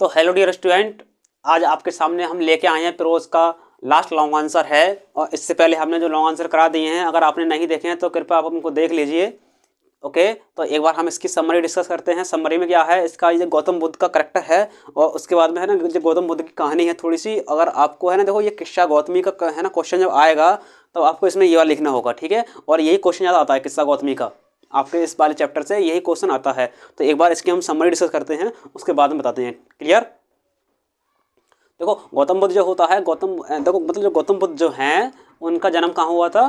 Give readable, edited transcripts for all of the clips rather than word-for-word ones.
तो hello dear student, आज आपके सामने हम लेके आए हैं प्रोज का लास्ट लॉन्ग आंसर है। और इससे पहले हमने जो लॉन्ग आंसर करा दिए हैं, अगर आपने नहीं देखे हैं तो कृपया आप उनको देख लीजिए। ओके, तो एक बार हम इसकी समरी डिस्कस करते हैं। समरी में क्या है, इसका ये गौतम बुद्ध का करेक्टर है और उसके बाद में है ना जो गौतम बुद्ध की कहानी है थोड़ी सी। अगर आपको है ना, देखो ये किस्सा गौतमी का है ना क्वेश्चन जब आएगा तो आपको इसमें ये वाला लिखना होगा, ठीक है। और यही क्वेश्चन ज़्यादा आता है किस्सा गौतमी का, आपके इस वाले चैप्टर से यही क्वेश्चन आता है। तो एक बार इसकी हम समरी डिस्कस करते हैं, उसके बाद में बताते हैं। क्लियर। देखो गौतम बुद्ध जो होता है, देखो मतलब जो गौतम बुद्ध जो हैं उनका जन्म कहाँ हुआ था?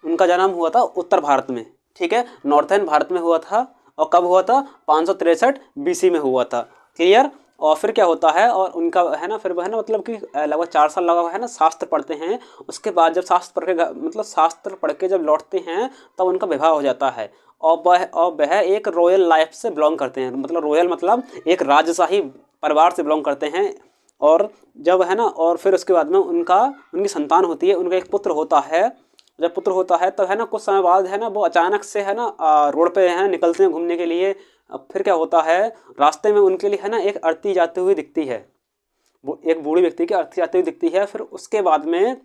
उनका जन्म हुआ था उत्तर भारत में, ठीक है, नॉर्थर्न भारत में हुआ था। और कब हुआ था? 563 BC में हुआ था। क्लियर। और फिर क्या होता है, और उनका है ना, फिर वो है ना मतलब कि लगभग 4 साल लगा है ना शास्त्र पढ़ते हैं। उसके बाद जब शास्त्र पढ़ के मतलब शास्त्र पढ़ के जब लौटते हैं तब उनका विवाह हो जाता है। और वह एक रॉयल लाइफ से बिलोंग करते हैं, मतलब रॉयल मतलब एक राजशाही परिवार से बिलोंग करते हैं। और जब है ना, और फिर उसके बाद में उनकी संतान होती है, उनका एक पुत्र होता है। जब पुत्र होता है तब है ना कुछ समय बाद है ना वो अचानक से है ना रोड पे है निकलते हैं घूमने के लिए। अब फिर क्या होता है, रास्ते में उनके लिए है ना एक अर्थी जाती हुई दिखती है। वो एक बूढ़ी व्यक्ति की अर्थी जाती हुई दिखती है। फिर उसके बाद में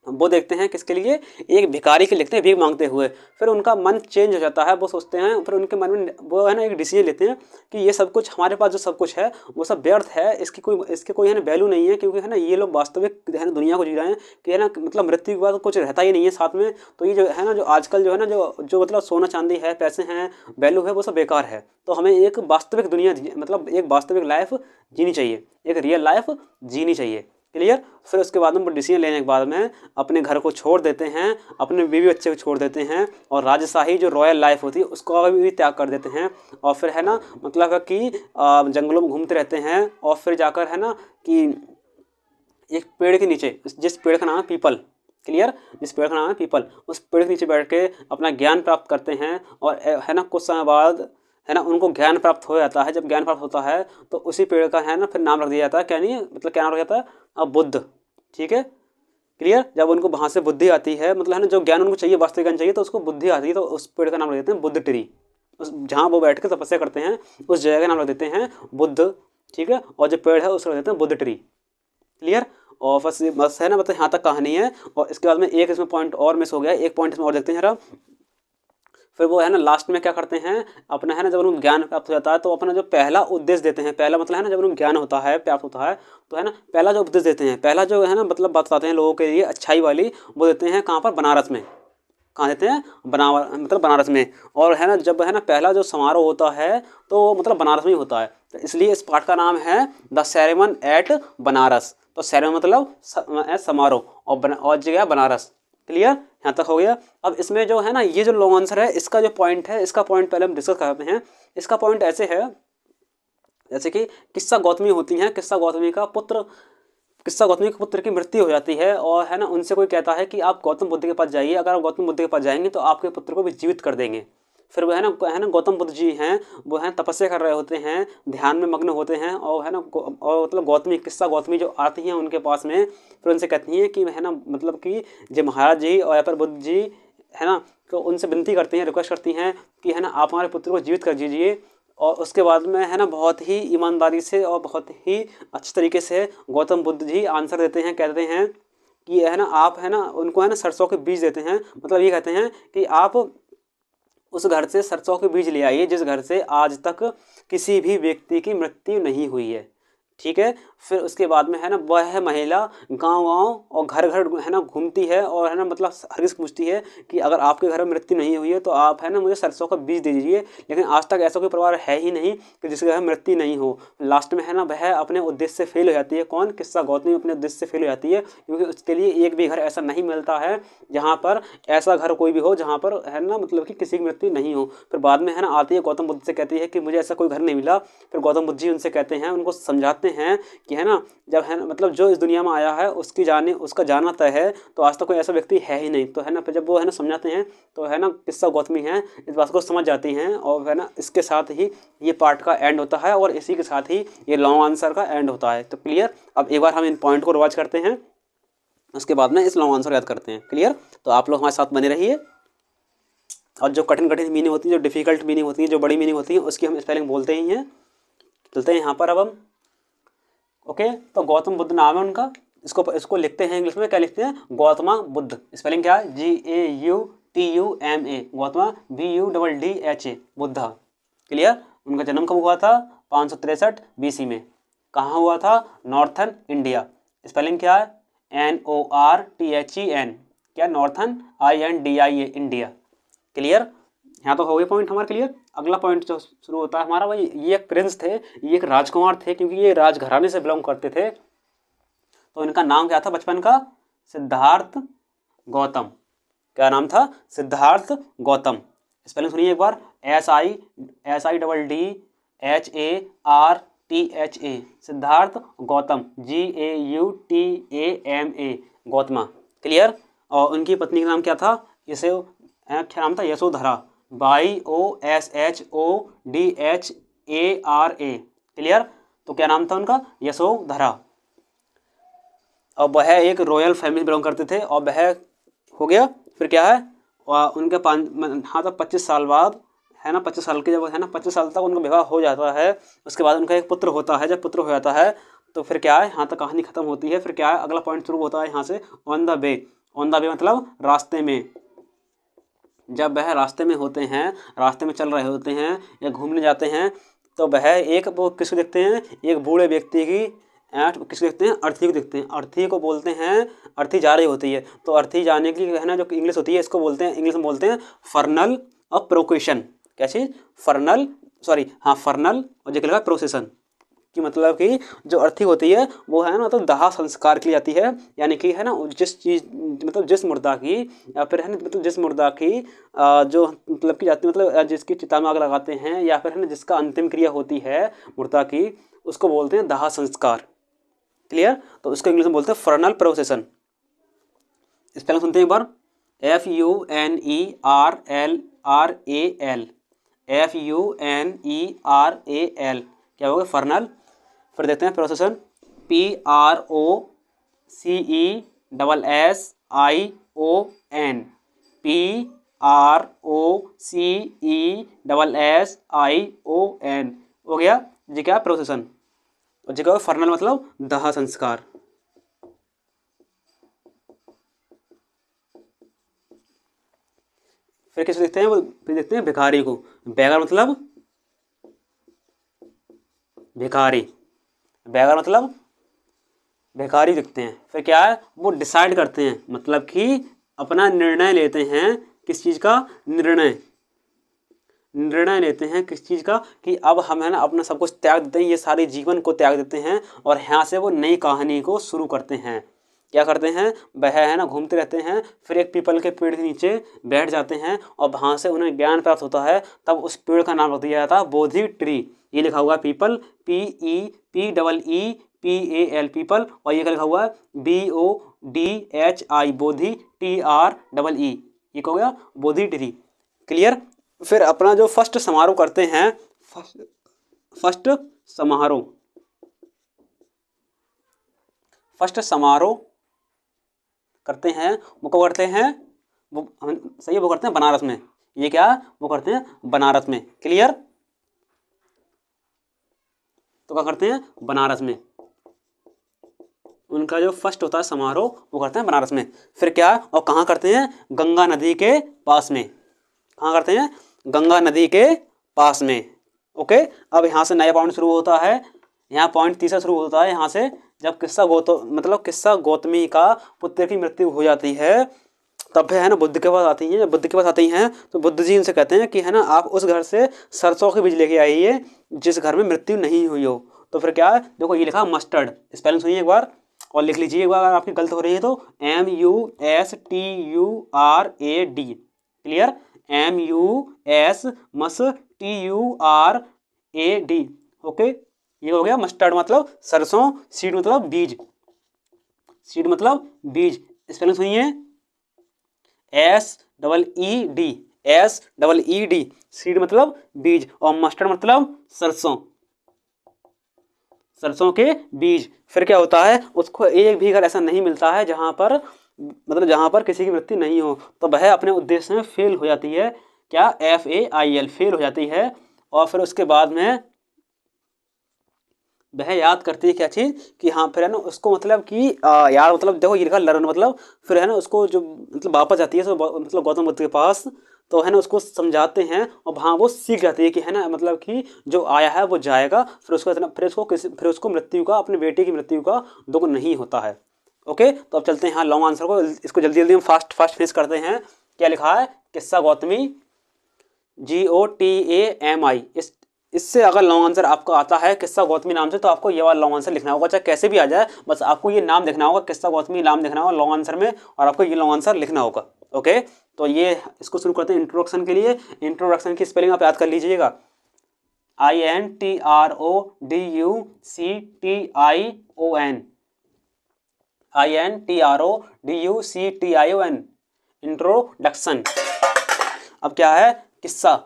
वो देखते हैं किसके लिए, एक भिखारी के लिए देखते हैं भीख मांगते हुए। फिर उनका मन चेंज हो जाता है, वो सोचते हैं, फिर उनके मन में वो है ना एक डिसीजन लेते हैं कि ये सब कुछ हमारे पास जो सब कुछ है वो सब व्यर्थ है, इसके कोई है ना वैल्यू नहीं है, क्योंकि है ना ये लोग वास्तविक है ना दुनिया को जी रहे हैं कि है ना मतलब मृत्यु के बाद कुछ रहता ही नहीं है साथ में। तो ये जो है ना, जो आजकल जो है ना जो मतलब सोना चांदी है, पैसे हैं, वैल्यू है, वो सब बेकार है। तो हमें एक वास्तविक दुनिया मतलब एक वास्तविक लाइफ जीनी चाहिए, एक रियल लाइफ जीनी चाहिए। क्लियर। फिर उसके बाद में वो डिसीजन लेने के बाद में अपने घर को छोड़ देते हैं, अपने बीवी बच्चे को छोड़ देते हैं और राजशाही जो रॉयल लाइफ होती है उसको भी त्याग कर देते हैं। और फिर है ना मतलब कि जंगलों में घूमते रहते हैं। और फिर जाकर है ना कि एक पेड़ के नीचे, जिस पेड़ का नाम है पीपल, क्लियर, जिस पेड़ का नाम है पीपल, उस पेड़ के नीचे बैठ के अपना ज्ञान प्राप्त करते हैं। और है ना कुछ समय बाद है ना उनको ज्ञान प्राप्त हो जाता है। जब ज्ञान प्राप्त होता है तो उसी पेड़ का है ना फिर नाम रख दिया जाता है, क्या नहीं मतलब क्या नाम रख जाता है? अब बुद्ध। ठीक है, क्लियर। जब उनको वहाँ से बुद्धि आती है, मतलब है ना जो ज्ञान उनको चाहिए, वास्तविक ज्ञान चाहिए, तो उसको बुद्धि आती है, तो उस पेड़ का नाम रख देते हैं बुद्ध ट्री। उस जहाँ वो बैठ के तपस्या करते हैं उस जगह का नाम रख देते हैं बुद्ध। ठीक है, और जो पेड़ है उसको रख देते हैं बुद्ध ट्री। क्लियर। और बस है ना, मतलब यहाँ तक कहानी है। और इसके बाद में एक इसमें पॉइंट और मिस हो गया, एक पॉइंट इसमें और देखते हैं जरा। फिर वो है ना लास्ट में क्या करते हैं, अपना है ना जब उनको ज्ञान प्राप्त हो जाता है तो अपना जो पहला उद्देश्य देते हैं, पहला मतलब है ना जब उनको ज्ञान होता है, प्राप्त होता है, तो है ना पहला जो उपदेश देते हैं, पहला जो है ना मतलब बात बताते हैं लोगों के लिए अच्छाई वाली, वो देते हैं कहाँ पर? बनारस में। कहाँ देते हैं? मतलब बनारस में। और है ना जब है ना पहला जो समारोह होता है तो मतलब बनारस में ही होता है, तो इसलिए इस पाठ का नाम है द सेरेमन एट बनारस। तो सेरेमन मतलब समारोह, और जगह बनारस। क्लियर, यहाँ तक हो गया। अब इसमें जो है ना ये जो लॉन्ग आंसर है, इसका जो पॉइंट है, इसका पॉइंट पहले हम डिस्कस करते हैं। इसका पॉइंट ऐसे है, जैसे कि किस्सा गौतमी होती हैं, किस्सा गौतमी के पुत्र की मृत्यु हो जाती है। और है ना उनसे कोई कहता है कि आप गौतम बुद्ध के पास जाइए, अगर आप गौतम बुद्ध के पास जाएंगे तो आपके पुत्र को भी जीवित कर देंगे। फिर वो है ना गौतम बुद्ध जी हैं, वो हैं तपस्या कर रहे होते हैं, ध्यान में मग्न होते हैं। और है ना और मतलब किस्सा गौतमी जो आती हैं उनके पास में, फिर उनसे कहती हैं कि है ना मतलब कि जय महाराज जी और यहाँ पर बुद्ध जी है ना, तो उनसे विनती करती हैं, रिक्वेस्ट करती हैं कि है ना आप हमारे पुत्र को जीवित कर दीजिए। और उसके बाद में है ना बहुत ही ईमानदारी से और बहुत ही अच्छे तरीके से गौतम बुद्ध जी आंसर देते हैं, कहते हैं कि है ना आप है ना उनको है ना सरसों के बीज देते हैं। मतलब ये कहते हैं कि आप उस घर से सरसों के बीज ले आइए जिस घर से आज तक किसी भी व्यक्ति की मृत्यु नहीं हुई है। ठीक है। फिर उसके बाद में है ना वह महिला गांव-गांव और घर-घर है ना घूमती है और है ना मतलब हर किसी पूछती है कि अगर आपके घर में मृत्यु नहीं हुई है तो आप है ना मुझे सरसों का बीज दे दीजिए। लेकिन आज तक ऐसा कोई परिवार है ही नहीं कि जिसके घर में मृत्यु नहीं हो। लास्ट में है ना वह अपने उद्देश्य से फेल हो जाती है। कौन? किस्सा गौतमी अपने उद्देश्य से फेल हो जाती है, क्योंकि उसके लिए एक भी घर ऐसा नहीं मिलता है जहाँ पर ऐसा घर कोई भी हो जहाँ पर है ना मतलब कि किसी की मृत्यु नहीं हो। फिर बाद में है ना आती है गौतम बुद्ध से कहती है कि मुझे ऐसा कोई घर नहीं मिला। फिर गौतम बुद्ध जी उनसे कहते हैं, उनको समझाते हैं कि है ना जब है ना मतलब जो इस दुनिया में आया है उसका जाना तय है, तो आज तक कोई ऐसा व्यक्ति है ही नहीं। तो है ना फिर जब वो है ना समझाते हैं तो है ना किस्सा गौतमी है इस बात को समझ जाती हैं। और है ना इसके साथ ही ये पार्ट का एंड होता है और इसी के साथ ही ये लॉन्ग आंसर का एंड होता है। तो क्लियर। अब एक बार हम इन पॉइंट को रिवाइज करते हैं, उसके बाद में इस लॉन्ग आंसर याद करते हैं। क्लियर। तो आप लोग हमारे साथ बने रहिए। और जो कठिन मीनिंग होती है, जो डिफिकल्ट मीनिंग होती है, जो बड़ी मीनिंग होती है, उसकी हम स्पेलिंग बोलते ही हैं। चलते हैं यहाँ पर अब हम ओके, तो गौतम बुद्ध नाम है उनका। इसको लिखते हैं इंग्लिश में, क्या लिखते हैं? गौतमा बुद्ध। स्पेलिंग क्या है? GAUTUMA, Gautama BUDDHA, Buddha. Clear? उनका जन्म कब हुआ था? 563 BC में। कहाँ हुआ था? Northern India. स्पेलिंग क्या है? NORTHEN, क्या? Northern INDIA, India. क्लियर? यहाँ तो हो गए पॉइंट हमारे क्लियर। अगला पॉइंट जो शुरू होता है हमारा, भाई ये एक प्रिंस थे, ये एक राजकुमार थे, क्योंकि ये राजघराने से बिलोंग करते थे। तो इनका नाम क्या था बचपन का? सिद्धार्थ गौतम। क्या नाम था? सिद्धार्थ गौतम। स्पेलिंग सुनिए एक बार, SIDDHARTHA, Siddhartha Gautam, GAUTAMA, Gautama. Clear? और उनकी पत्नी का नाम क्या था? क्या नाम था? यशोधरा, YOSHODHARA। क्लियर? तो क्या नाम था उनका? यशोधरा। और वह एक रॉयल फैमिली बिलोंग करते थे, और वह हो गया। फिर क्या है? उनके 25 साल बाद है ना, 25 साल के जब है ना, 25 साल तक उनका विवाह हो जाता है। उसके बाद उनका एक पुत्र होता है। जब पुत्र हो जाता है तो फिर क्या है, यहाँ तक कहानी खत्म होती है। फिर क्या है, अगला पॉइंट शुरू होता है यहाँ से, on the way. On the way मतलब रास्ते में। जब वह रास्ते में होते हैं, रास्ते में चल रहे होते हैं या घूमने जाते हैं, तो वह वो किसको देखते हैं? एक बूढ़े व्यक्ति की, किसको देखते हैं? अर्थी को देखते हैं। अर्थी को बोलते हैं, अर्थी जा रही होती है, तो अर्थी जाने की है ना जो इंग्लिश होती है, इसको बोलते हैं, इंग्लिश में बोलते हैं फर्नल ऑफ प्रोकेशन। क्या चीज़? फर्नल और जो लिखा प्रोसेशन, कि मतलब कि जो अर्थी होती है वो है ना, मतलब दाह संस्कार की जाती है। यानी कि है ना, जिस चीज़ मतलब जिस मुर्दा की, या फिर है ना मतलब जिस मुर्दा की जो मतलब की जाती है, मतलब जिसकी चिता में आग लगाते हैं, या फिर है ना जिसका अंतिम क्रिया होती है मुर्दा की, उसको बोलते हैं दाह संस्कार। क्लियर? तो उसको इंग्लिश में बोलते हैं फर्नल प्रोसेशन। स्पेलिंग सुनते हैं एक बार, FUNERAL, क्या होगा? फर्नल। फिर देखते हैं प्रोसेशन, PROCESSION, PROCESSION हो गया जी, क्या? प्रोसेशन। और जी क्या? फर्नल मतलब दाह संस्कार। फिर किसको देखते हैं? फिर देखते हैं भिखारी को। बेगर मतलब भिखारी, बेगर मतलब भिखारी दिखते हैं। फिर क्या है? वो डिसाइड करते हैं, मतलब कि अपना निर्णय लेते हैं। किस चीज़ का? निर्णय लेते हैं किस चीज़ का? कि अब हम है ना अपना सब कुछ त्याग देते हैं, ये सारे जीवन को त्याग देते हैं, और यहाँ से वो नई कहानी को शुरू करते हैं। क्या करते हैं? वह है ना घूमते रहते हैं, फिर एक पीपल के पेड़ के नीचे बैठ जाते हैं, और वहाँ से उन्हें ज्ञान प्राप्त होता है। तब उस पेड़ का नाम रख दिया जाता है बोधि ट्री। ये लिखा हुआ है पीपल, PEPPAL, पीपल, और ये क्या लिखा हुआ है? BODHI, बोधि, TREE, ये क्या हो गया? बोधि ट्री। क्लियर? फिर अपना जो फर्स्ट समारोह करते हैं, फर्स्ट समारोह करते हैं, वो कब करते हैं? वो सही, वो करते हैं बनारस में। ये क्या? वो करते हैं बनारस में। क्लियर? तो क्या करते हैं? बनारस में। उनका जो फर्स्ट होता है समारोह, वो करते हैं बनारस में। फिर क्या? और कहाँ करते हैं? गंगा नदी के पास में। कहाँ करते हैं? गंगा नदी के पास में। ओके, अब यहाँ से नया पॉइंट शुरू होता है। यहाँ पॉइंट तीसरा शुरू होता है यहाँ से, जब किस्सा गौतमी का पुत्र की मृत्यु हो जाती है, तब है ना बुद्ध के पास आती हैं। जब बुद्ध के पास आती हैं तो बुद्ध जी उनसे कहते हैं कि है ना, आप उस घर से सरसों के बीज लेके आइए जिस घर में मृत्यु नहीं हुई हो। तो फिर क्या है? देखो ये लिखा मस्टर्ड। स्पेलिंग सुनिए एक बार और लिख लीजिए एक बार, अगर आपकी गलत हो रही है तो MUSTURAD। क्लियर? MUSTURAD। ओके, ये हो गया मस्टर्ड मतलब सरसों, सीड मतलब बीज, स्पेलिंग सुनिए SEED, सीड मतलब बीज, और मस्टर्ड मतलब सरसों के बीज। फिर क्या होता है? उसको एक भी घर ऐसा नहीं मिलता है जहाँ पर किसी की मृत्यु नहीं हो, तो वह अपने उद्देश्य में फेल हो जाती है। क्या? FAIL, फेल हो जाती है। और फिर उसके बाद में वह याद करती है क्या चीज़ कि हाँ, फिर है ना उसको मतलब कि यार मतलब देखो ये लिखा लर्न, मतलब फिर है ना उसको जो मतलब वापस जाती है तो मतलब गौतम बुद्ध के पास, तो है ना उसको समझाते हैं और हाँ वो सीख जाती है कि है ना मतलब कि जो आया है वो जाएगा, फिर उसको इतना फिर उसको मृत्यु का, अपने बेटे की मृत्यु का दुख नहीं होता है। ओके, तो अब चलते हैं हाँ लॉन्ग आंसर को, इसको जल्दी जल्दी हम फास्ट फिनिश करते हैं। क्या लिखा है? किस्सा गौतमी, GOTAMI। इससे अगर लॉन्ग आंसर आपको आता है किस्सा गौतमी नाम से, तो आपको ये वाला लॉन्ग आंसर लिखना होगा, चाहे कैसे भी आ जाए, बस आपको ये नाम देखना होगा, किस्सा गौतमी नाम देखना होगा लॉन्ग आंसर में, और आपको ये लॉन्ग आंसर लिखना होगा। ओके, तो ये इसको शुरू करते हैं इंट्रोडक्शन के लिए। इंट्रोडक्शन की स्पेलिंग आप याद कर लीजिएगा, INTRODUCTION, INTRODUCTION, इंट्रोडक्शन। अब क्या है? किस्सा।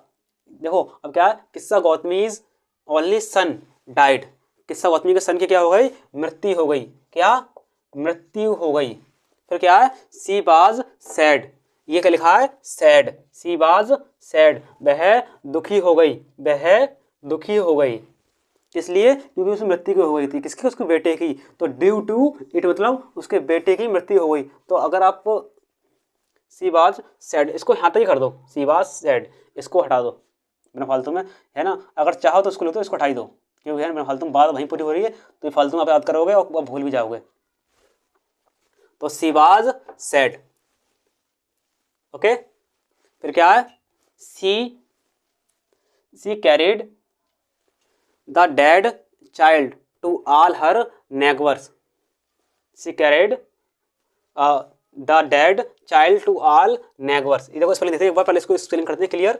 देखो अब क्या है? किस्सा गौतमीज ओनली सन डाइड। किस्सा गौतमी के सन की क्या हो गई? मृत्यु हो गई। क्या? मृत्यु हो गई। फिर क्या है? She was sad. ये क्या लिखा है? सैड। सी वाज सैड, वह दुखी हो गई, वह दुखी हो गई। इसलिए क्योंकि उसकी मृत्यु हो गई थी। किसकी? उसके बेटे की। तो ड्यू टू इट मतलब उसके बेटे की मृत्यु हो गई। तो अगर आप सी वाज सैड इसको यहाँ तक ही कर दो, सी वाज सैड, इसको हटा दो बिना फालतू में, है ना। अगर चाहो तो इसको लिख दो, इसको हटाई दो, क्योंकि है बिना फालतू में बात वहीं पूरी हो रही है, तो ये फालतू में आप याद करोगे और भूल भी जाओगे। तो सी वाज सैड। ओके, फिर क्या है? She carried the dead child to all her neighbours. She carried the dead child to all neighbours. ये देखो स्पेलिंग देखते हैं एक बार, पहले इसको स्पेलिंग करते हैं क्लियर।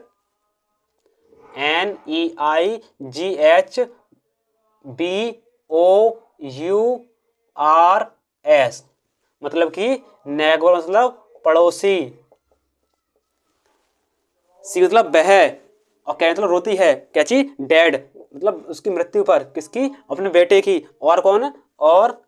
NEIGHBOURS, मतलब कि नेगवर मतलब पड़ोसी, सी मतलब बह, और क्या मतलब रोती है, क्या चीज? डेड मतलब उसकी मृत्यु पर, किसकी? अपने बेटे की। और कौन? और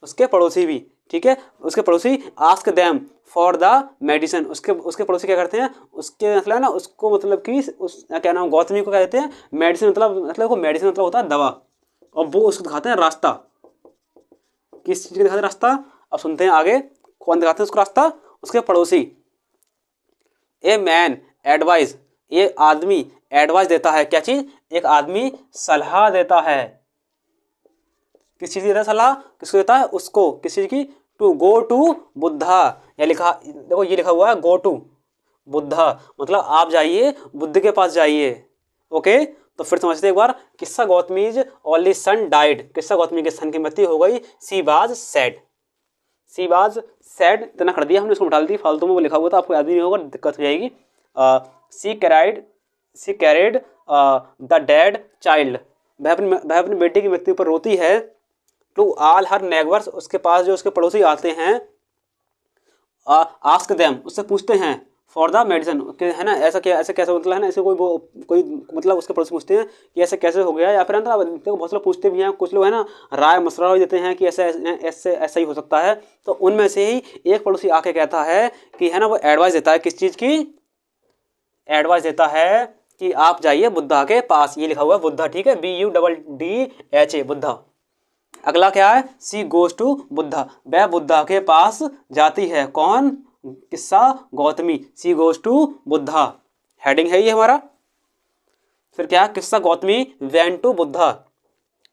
उसके पड़ोसी भी, ठीक है। उसके पड़ोसी ask them for the medicine. उसके पड़ोसी क्या करते हैं? उसके मतलब ना उसको मतलब कि उस क्या नाम, गौतमी को क्या कहते हैं? मेडिसिन मतलब वो मेडिसिन मतलब होता है दवा, और वो उसको दिखाते हैं रास्ता। किस चीज़ का दिखाते हैं रास्ता? अब सुनते हैं आगे, कौन दिखाते हैं उसको रास्ता? उसके पड़ोसी। ए मैन एडवाइस, ये आदमी एडवाइस देता है, क्या चीज? एक आदमी सलाह देता है। किस चीज की देता है सलाह? किसको देता है? उसको। किस चीज की? To go to Buddha. ये लिखा, देखो ये लिखा हुआ है गो टू बुद्धा, मतलब आप जाइए, बुद्ध के पास जाइए। ओके, तो फिर समझते एक बार। किस्सा गौतमीज ओनली सन डाइड, किस्सा गौतमी के सन की मृत्यु हो गई। She was sad, she was sad इतना कर दिया हमने, उसको उठा दी, फालतू में वो लिखा हुआ था, आपको याद भी नहीं होगा, दिक्कत हो जाएगी। सी कैरिड द डेड चाइल्ड, वह अपने बेटे की मृत्यु पर रोती है। टू ऑल हर नेगवर्स, उसके पास जो उसके पड़ोसी आते हैं। आस्क देम, उससे पूछते हैं। फॉर द मेडिसिन, है ना, ऐसा क्या, ऐसे कैसे, मतलब है ना, ऐसे कोई मतलब उसके पड़ोसी पूछते हैं कि ऐसे कैसे हो गया, या फिर ना देखो बहुत लोग पूछते भी हैं, कुछ लोग है ना राय मशवरा भी देते हैं कि ऐसे ऐसे ऐसा ही हो सकता है। तो उनमें से ही एक पड़ोसी आके कहता है कि है ना, वो एडवाइस देता है, किस चीज़ की? एडवाइस देता है कि आप जाइए बुद्धा के पास। ये लिखा हुआ है बुद्धा, ठीक है, BUDDHA बुद्धा। अगला क्या है? सी गोज टू बुद्धा, वह बुद्धा के पास जाती है। कौन? किस्सा गौतमी। सी गोज टू बुद्धा, हेडिंग है ये हमारा। फिर क्या? किस्सा गौतमी वेंट टू बुद्धा,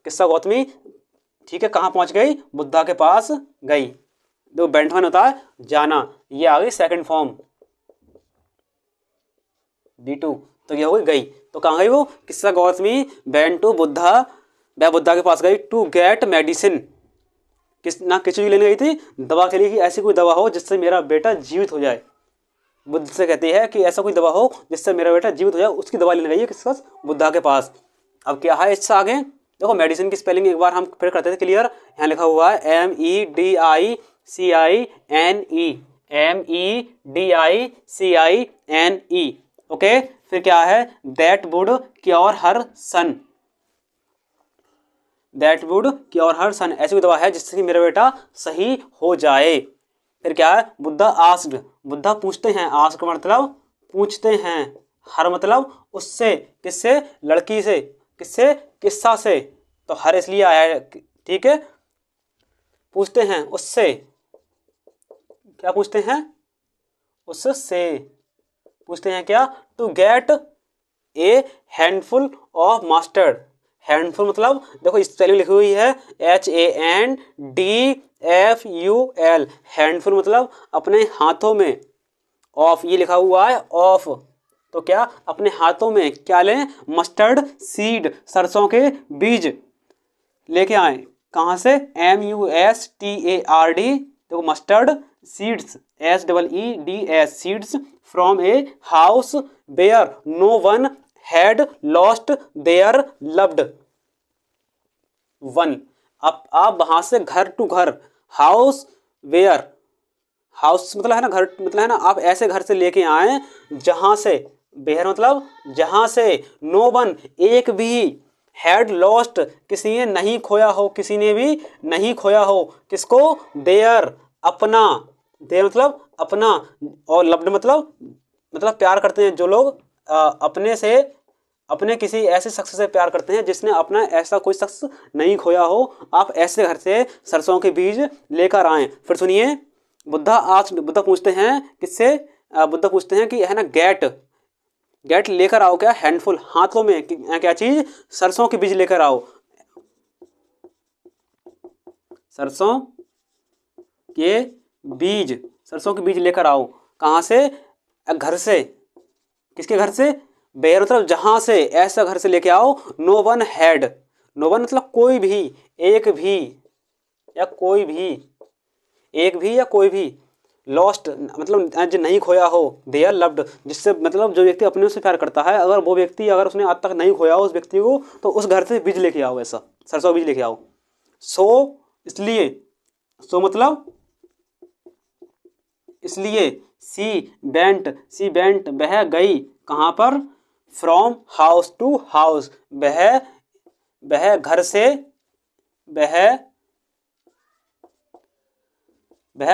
किस्सा गौतमी, ठीक है, कहाँ पहुंच गई? बुद्धा के पास गई। जो वेंट वन होता है जाना, ये आ गई सेकंड फॉर्म B2, तो ये हो गई। तो कहाँ गई वो? किस्सा गौतमी वेंट टू बुद्धा, वह बुद्धा के पास गई टू गेट मेडिसिन। किस चीज लेने गई थी? दवा के लिए, कि ऐसी कोई दवा हो जिससे मेरा बेटा जीवित हो जाए। बुद्ध से कहती है कि ऐसा कोई दवा हो जिससे मेरा बेटा जीवित हो जाए, उसकी दवा लेने गई है किसके पास? बुद्धा के पास। अब क्या है इससे आगे? देखो मेडिसिन की स्पेलिंग एक बार हम फिर करते थे क्लियर। यहाँ लिखा हुआ है MEDICINE, ओके। फिर क्या है? That would cure her son, that would cure her son, ऐसी कोई दवा है जिससे कि मेरा बेटा सही हो जाए। फिर क्या है? बुद्धा आस्क्ड, बुद्धा पूछते हैं, आस्क मतलब पूछते हैं, हर मतलब उससे, किससे? लड़की से, किससे? किस्सा से। तो हर इसलिए आया है, ठीक है। पूछते हैं उससे, क्या पूछते हैं, उससे पूछते हैं क्या, to get a handful of mustard. Handful मतलब देखो स्पेलिंग लिखी हुई है HANDFUL, हैंडफुल मतलब अपने हाथों में, ऑफ ये लिखा हुआ है ऑफ, तो क्या अपने हाथों में क्या लें, मस्टर्ड सीड, सरसों के बीज लेके आए। कहाँ से, MUSTARD, देखो mustard seeds, SEEDS seeds, from a house where no one had lost their loved one. आप वहां से घर टू घर, हाउस वेयर, हाउस मतलब है ना घर, मतलब है ना आप ऐसे घर से लेके आए जहां से, वेयर मतलब जहां से, नो वन एक भी, हैड लॉस्ट किसी ने नहीं खोया हो, किसी ने भी नहीं खोया हो, किसको, देयर अपना, देयर मतलब अपना, और लव्ड मतलब प्यार करते हैं जो लोग अपने से, अपने किसी ऐसे शख्स से प्यार करते हैं जिसने अपना ऐसा कोई शख्स नहीं खोया हो। आप ऐसे घर से सरसों के बीज लेकर आए। फिर सुनिए, बुद्धा पूछते हैं किससे, बुद्धा पूछते हैं कि है ना गेट लेकर आओ क्या, हैंडफुल हाथों में क्या चीज, सरसों के बीज लेकर आओ, सरसों के बीज, सरसों के बीज लेकर आओ। कहाँ से, घर से, किसके घर से, बेयर मतलब जहां से, ऐसा घर से लेके आओ, no one had, no one मतलब कोई भी, एक भी या कोई भी, एक भी या कोई भी, लॉस्ट मतलब जो नहीं खोया हो, देयर लव्ड जिससे मतलब जो व्यक्ति अपने से प्यार करता है, अगर वो व्यक्ति अगर उसने आज तक नहीं खोया हो उस व्यक्ति को, तो उस घर से बीज लेके आओ, ऐसा सरसों बीज लेके आओ। सो इसलिए, सो मतलब इसलिए, सी बेंट बह गई, कहाँ पर, फ्रॉम हाउस टू हाउस, बह घर से, वह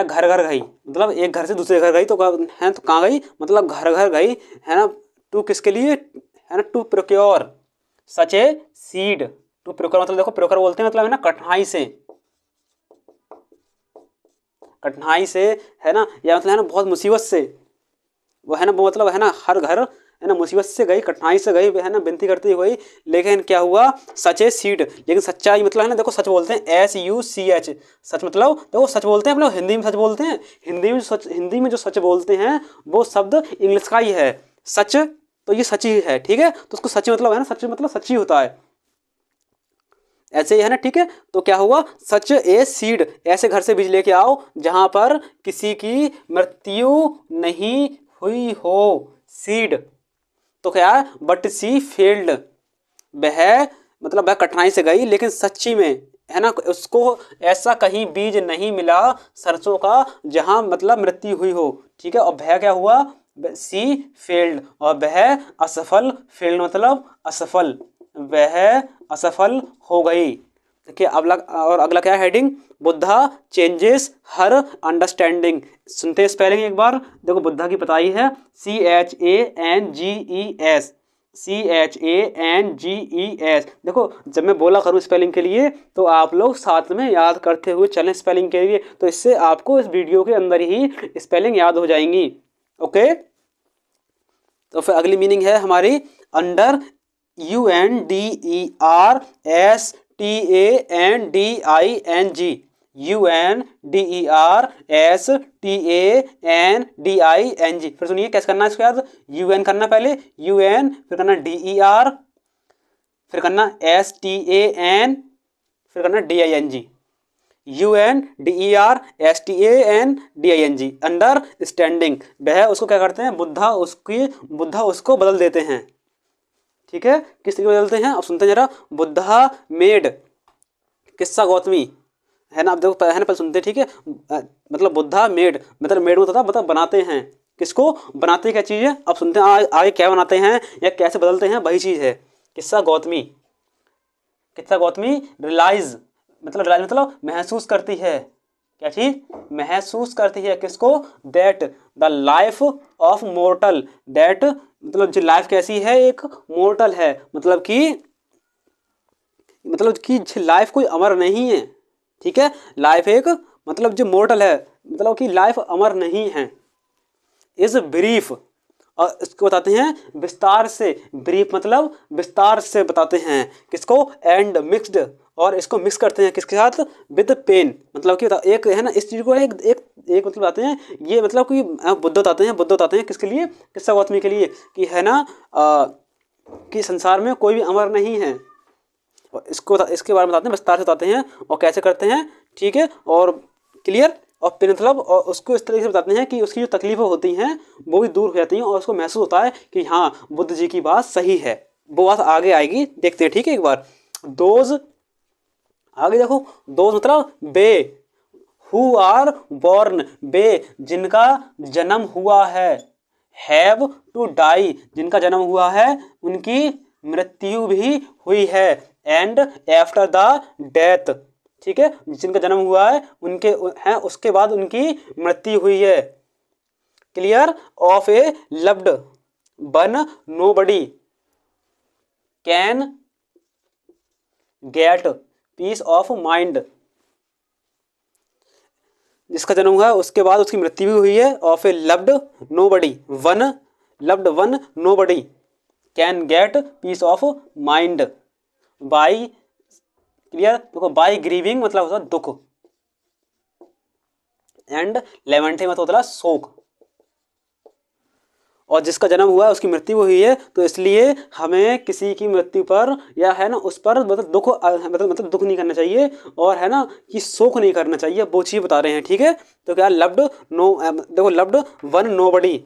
घर घर गई, मतलब एक घर से दूसरे घर गई, तो है तो कहाँ गई, मतलब घर घर गई, है ना, टू किसके लिए, है ना, to procure such a seed, to procure मतलब देखो प्रोक्योर बोलते हैं मतलब है ना कठिनाई से, है ना, या मतलब है ना बहुत मुसीबत से, वो है ना वो मतलब है ना हर घर है ना मुसीबत से गई, कठिनाई से गई, है ना विनती करती हुई, लेकिन क्या हुआ, सच ए सीड, लेकिन सच्चाई मतलब है ना देखो सच बोलते हैं SUCH, सच मतलब देखो सच बोलते हैं, मतलब हिंदी में सच बोलते हैं, हिंदी में जो सच बोलते हैं वो शब्द इंग्लिश का ही है, सच, तो ये सच ही है, ठीक है, तो उसको सच मतलब है ना, सच मतलब सच ही होता है, ऐसे ही है ना, ठीक है। तो क्या हुआ, सच ए सीड, ऐसे घर से बीज लेके आओ जहां पर किसी की मृत्यु नहीं हुई हो, सीड, तो क्या है, बट सी फेल्ड, वह मतलब वह कठिनाई से गई लेकिन सच्ची में, है ना, उसको ऐसा कहीं बीज नहीं मिला सरसों का जहां मतलब मृत्यु हुई हो, ठीक है, और वह क्या हुआ, सी फेल्ड, और वह असफल, फेल्ड मतलब असफल, वह असफल हो गई। देखिए अगला क्या है heading, Buddha changes her understanding. सुनते हैं स्पेलिंग एक बार, देखो बुद्धा की बताई है CHANGES, देखो जब मैं बोला करूँ स्पेलिंग के लिए तो आप लोग साथ में याद करते हुए चलें स्पेलिंग के लिए, तो इससे आपको इस वीडियो के अंदर ही स्पेलिंग याद हो जाएंगी। ओके, तो फिर अगली मीनिंग है हमारी अंडर, UNDERSTANDING, फिर सुनिए कैसे करना है इसके बाद, UN करना पहले, UN फिर करना DER, फिर करना STAN, फिर करना DING, UNDERSTANDING, अंडरस्टैंडिंग, वह उसको क्या करते हैं, बुद्धा उसको बदल देते हैं, ठीक है, किस तरीके बदलते हैं अब सुनते हैं जरा, बुद्धा मेड, किस्सा गौतमी, है ना, अब देखो है ना पहले सुनते हैं, ठीक है, मतलब बुद्धा मेड मतलब मेड मतलब बनाते हैं, किसको बनाते क्या चीज़ है, अब सुनते हैं आगे क्या बनाते हैं या कैसे बदलते हैं, वही चीज़ है किस्सा गौतमी रियलाइज मतलब महसूस करती है, क्या चीज महसूस करती है, किसको, that the life of mortar, that मतलब जो लाइफ कैसी है, एक मोर्टल है, मतलब कि मतलब कि लाइफ कोई अमर नहीं है, ठीक है, लाइफ एक मतलब जो मोर्टल है, मतलब कि लाइफ अमर नहीं है। इज ब्रीफ, और इसको बताते हैं विस्तार से, ब्रीफ मतलब विस्तार से बताते हैं किसको, एंड मिक्स्ड, और इसको मिक्स करते हैं किसके साथ, विद पेन, मतलब कि एक है ना इस चीज़ को एक एक एक मतलब बताते हैं, ये मतलब कि बुद्ध बताते हैं, बुद्ध बताते हैं किसके लिए, किस्सा गौतमी के लिए, कि है ना कि संसार में कोई भी अमर नहीं है। और इसके बारे में बताते हैं, विस्तार से बताते हैं और कैसे करते हैं, ठीक है, और क्लियर, और फिर मतलब और उसको इस तरीके से बताते हैं कि उसकी जो तकलीफें होती हैं वो भी दूर हो जाती हैं, और उसको महसूस होता है कि हाँ बुद्ध जी की बात सही है। वो बात आगे आएगी, देखते हैं, ठीक है। एक बार दोज, आगे देखो, दोज मतलब बे, हु आर बॉर्न, बे जिनका जन्म हुआ है, हैव टू डाई जिनका जन्म हुआ है उनकी मृत्यु भी हुई है, एंड आफ्टर द डेथ, ठीक है, जिनका जन्म हुआ है उनके हैं उसके बाद उनकी मृत्यु हुई है। Clear, of A loved one nobody can get piece of mind, जिसका जन्म हुआ है उसके बाद उसकी मृत्यु भी हुई है, of A loved nobody one, loved one nobody can get piece of mind by, clear, देखो बाई ग्रीविंग मतलब होता है दुख, एंड लेमेंटिंग मतलब होता है शोक, और जिसका जन्म हुआ है उसकी मृत्यु हुई है, तो इसलिए हमें किसी की मृत्यु पर या है ना उस पर मतलब दुख मतलब दुख नहीं करना चाहिए, और है ना कि शोक नहीं करना चाहिए, वो चीज़ बता रहे हैं, ठीक है। तो क्या लव्ड नो, देखो loved one nobody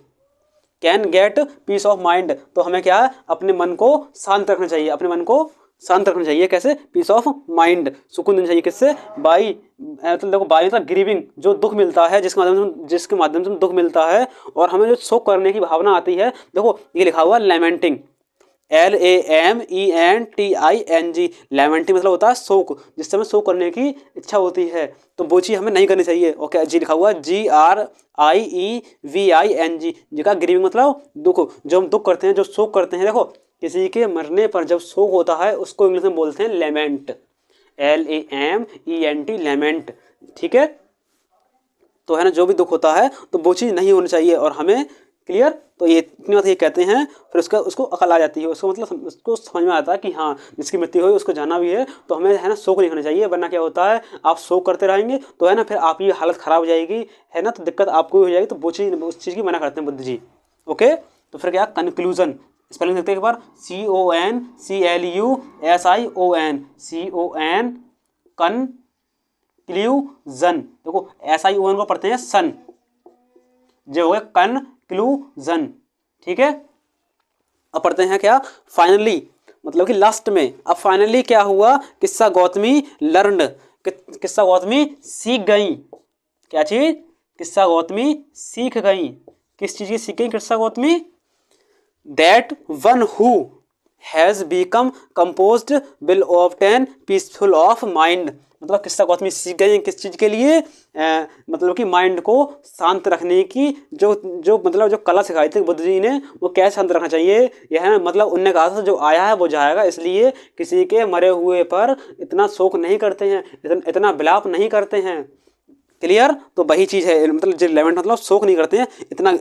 can get piece of mind, तो हमें क्या है अपने मन को शांत रखना चाहिए, अपने मन को शांत रखना चाहिए, कैसे, पीस ऑफ माइंड, सुकून देना चाहिए, किससे, बाई मतलब देखो बाई मतलब ग्रीविंग, जो दुख मिलता है जिसके माध्यम से दुख मिलता है, और हमें जो शोक करने की भावना आती है, देखो ये लिखा हुआ लेमेंटिंग, LAMENTING, लेमेंटिंग मतलब होता है शोक, जिससे हमें शोक करने की इच्छा होती है, तो वो चीज़ हमें नहीं करनी चाहिए। ओके, जी लिखा हुआ GRIEVING, जिसका ग्रीविंग मतलब दुख, जो हम दुख करते हैं, जो शोक करते हैं, देखो किसी के मरने पर जब शोक होता है उसको इंग्लिश में बोलते हैं लेमेंट, LAMENT, लेमेंट, ठीक है। तो है ना जो भी दुख होता है तो वो चीज़ नहीं होनी चाहिए, और हमें क्लियर, तो ये इतनी बात ये कहते हैं, फिर उसको अकल आ जाती है, उसको मतलब उसको समझ में आता है कि हाँ जिसकी मृत्यु हुई उसको जाना भी है, तो हमें है ना शोक नहीं करना चाहिए, वरना क्या होता है आप शोक करते रहेंगे तो है ना फिर आपकी हालत ख़राब हो जाएगी, है ना, तो दिक्कत आपको भी हो जाएगी, तो वो चीज़ उस चीज़ की मना करते हैं बुद्ध जी। ओके, तो फिर क्या कंक्लूजन, स्पेलिंग देखते हैं एक बार, CONCLUSION, कंक्लूजन, देखो SION को पढ़ते हैं सन, जो हो गया कंक्लूजन, ठीक है। अब पढ़ते हैं क्या, फाइनली मतलब कि लास्ट में, अब फाइनली क्या हुआ, किस्सा गौतमी लर्न, किस्सा गौतमी सीख गई, क्या चीज, किस्सा गौतमी सीख गई, किस चीज की सीख गई किस्सा Gautami, that one who has become composed will obtain peaceful of mind, मतलब किस्सा गौतमी सीख गई किस चीज़ के लिए, मतलब कि माइंड को शांत रखने की जो मतलब जो कला सिखाई थी बुद्ध जी ने, वो कैसे शांत रखना चाहिए, यह है मतलब उनने कहा था जो आया है वो जाएगा, इसलिए किसी के मरे हुए पर इतना शोक नहीं करते हैं, इतना विलाप नहीं करते हैं। क्लियर, तो वही चीज़ है, मतलब जो लेमेंट मतलब शोक नहीं करते हैं,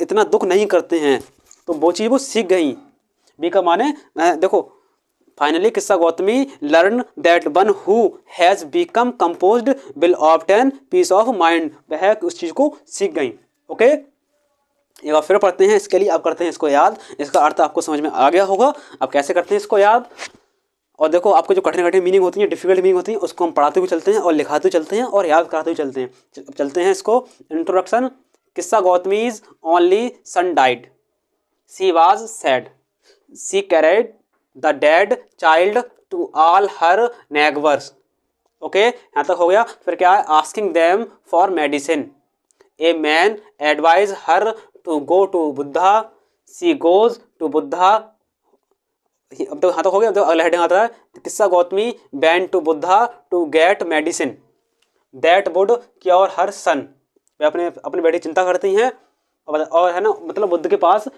इतना दुख नहीं करते हैं, तो वो चीज़ वो सीख गई। बी का माने देखो, finally Kisa Gotami learn that one who has become composed will obtain peace of mind, वह उस चीज़ को सीख गई। ओके, एक बार फिर पढ़ते हैं, इसके लिए आप करते हैं इसको याद, इसका अर्थ आपको समझ में आ गया होगा। अब कैसे करते हैं इसको याद, और देखो आपको जो कठिन कठिन मीनिंग होती है, डिफिकल्ट मीनिंग होती है, उसको हम पढ़ाते हुए चलते हैं और लिखाते हुए चलते हैं और याद कराते हुए चलते हैं। चलते हैं इसको, introduction, Kisa Gautami's only son died, she was sad, she carried the dead child to all her neighbours. Okay, यहाँ तक हो गया। फिर क्या है, asking them for medicine, a man advise her to go to Buddha, she goes to Buddha. अब तो यहाँ तक हो गया। अब तो अगला हेडिंग आता है, किस्सा गौतमी बैन to Buddha to get medicine that would cure her son. वे अपने बेटे चिंता करती हैं और है ना, मतलब बुद्ध के पास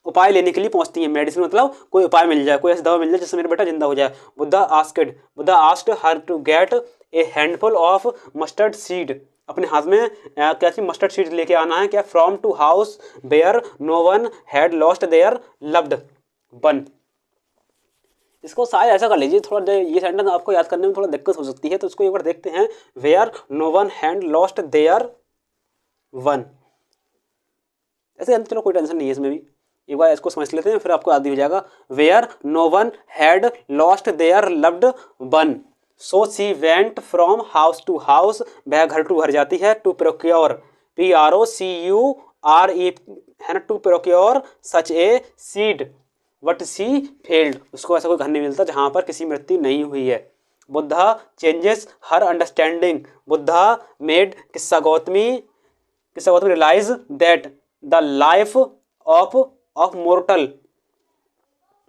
उपाय लेने के लिए पहुंचती हैं। मेडिसिन मतलब कोई उपाय मिल जाए, कोई ऐसी दवा मिल जाए जिससे मेरा बेटा जिंदा हो जाए। Buddha asked her to get a handful of mustard seed, अपने हाथ में कैसी मस्टर्ड सीड लेके आना है क्या, from to house where no one had lost their loved one. इसको शायद ऐसा कर लीजिए, थोड़ा ये सेंटेंस आपको याद करने में थोड़ा दिक्कत हो सकती है, तो इसको एक बार देखते हैं। Where no one had lost their one, ऐसे चलो कोई टेंशन नहीं है इसमें भी, एक बार इसको समझ लेते हैं फिर आपको याद हो जाएगा। Where no one had lost their loved one, so she went from house to house, वह घर टू घर जाती है, टू प्रोक्योर PROCURE है ना, to procure such a seed but she failed, उसको ऐसा कोई घर नहीं मिलता जहां पर किसी मृत्यु नहीं हुई है। Buddha changes her understanding, Buddha made Kisa Gotami realize that the life of mortal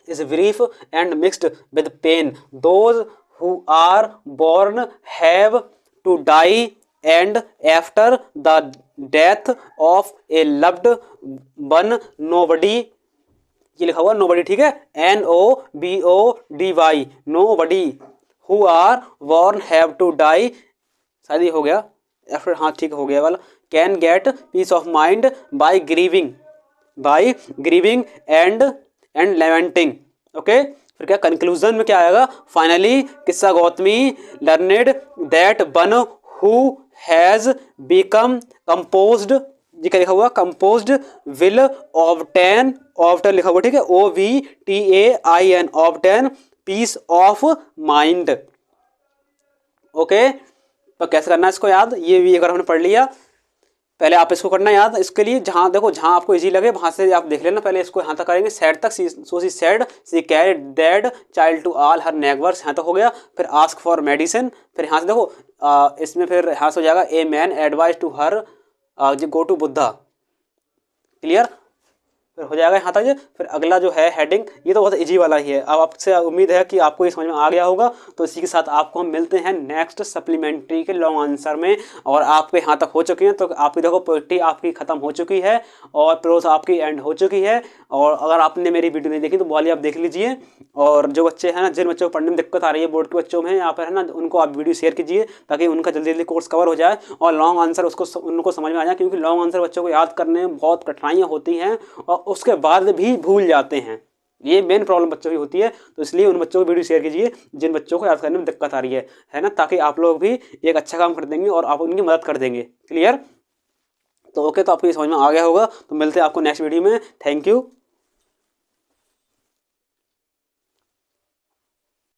is brief and mixed with pain. Those who are born have to die, and after the death of a loved one, nobody, ये लिखा हुआ nobody, ठीक है, NOBODY, nobody who are born have to die, शायद ये हो गया after, हाँ ठीक हो गया वाला, can get peace of mind by grieving and lamenting। Okay, फिर क्या कंक्लूजन में क्या आएगा, finally Kisa Gautami learned that one who has become composed, जी क्या लिखा हुआ, कंपोज्ड विल ऑब्टेन लिखा हुआ, ठीक है, OVTAIN, obtain peace of mind. Okay, तो कैसे करना है इसको याद, ये भी अगर हमने पढ़ लिया, पहले आप इसको करना याद। इसके लिए जहाँ देखो, जहाँ आपको इजी लगे वहाँ से आप देख लेना, पहले इसको यहाँ तक करेंगे, सैड तक, so she sad she carried that child to all her neighbours, यहाँ तक हो गया। फिर आस्क फॉर मेडिसिन, फिर यहाँ से देखो इसमें फिर यहाँ से हो जाएगा a man advise to her go to Buddha, clear, फिर हो जाएगा यहाँ तक। फिर अगला जो है हेडिंग, ये तो बहुत इजी वाला ही है। अब आपसे उम्मीद है कि आपको ये समझ में आ गया होगा। तो इसी के साथ आपको हम मिलते हैं नेक्स्ट सप्लीमेंट्री के लॉन्ग आंसर में। और आपके यहाँ तक हो चुके हैं तो आपकी देखो पोइट्री आपकी ख़त्म हो चुकी है और प्रोज आपकी एंड हो चुकी है। और अगर आपने मेरी वीडियो नहीं देखी तो वाली आप देख लीजिए। और जो बच्चे हैं ना, जिन बच्चों को पढ़ने में दिक्कत आ रही है बोर्ड के बच्चों में यहाँ पर है ना, उनको आप वीडियो शेयर कीजिए ताकि उनका जल्दी जल्दी कोर्स कवर हो जाए और लॉन्ग आंसर उनको समझ में आ जाए। क्योंकि लॉन्ग आंसर बच्चों को याद करने में बहुत कठिनाइयाँ होती हैं और उसके बाद भी भूल जाते हैं, ये मेन प्रॉब्लम बच्चों की होती है। तो इसलिए उन बच्चों को वीडियो शेयर कीजिए जिन बच्चों को याद करने में दिक्कत आ रही है ना, ताकि आप लोग भी एक अच्छा काम कर देंगे और आप उनकी मदद कर देंगे, क्लियर। तो ओके, तो आपको ये समझ में आ गया होगा। तो मिलते हैं आपको नेक्स्ट वीडियो में। Thank you.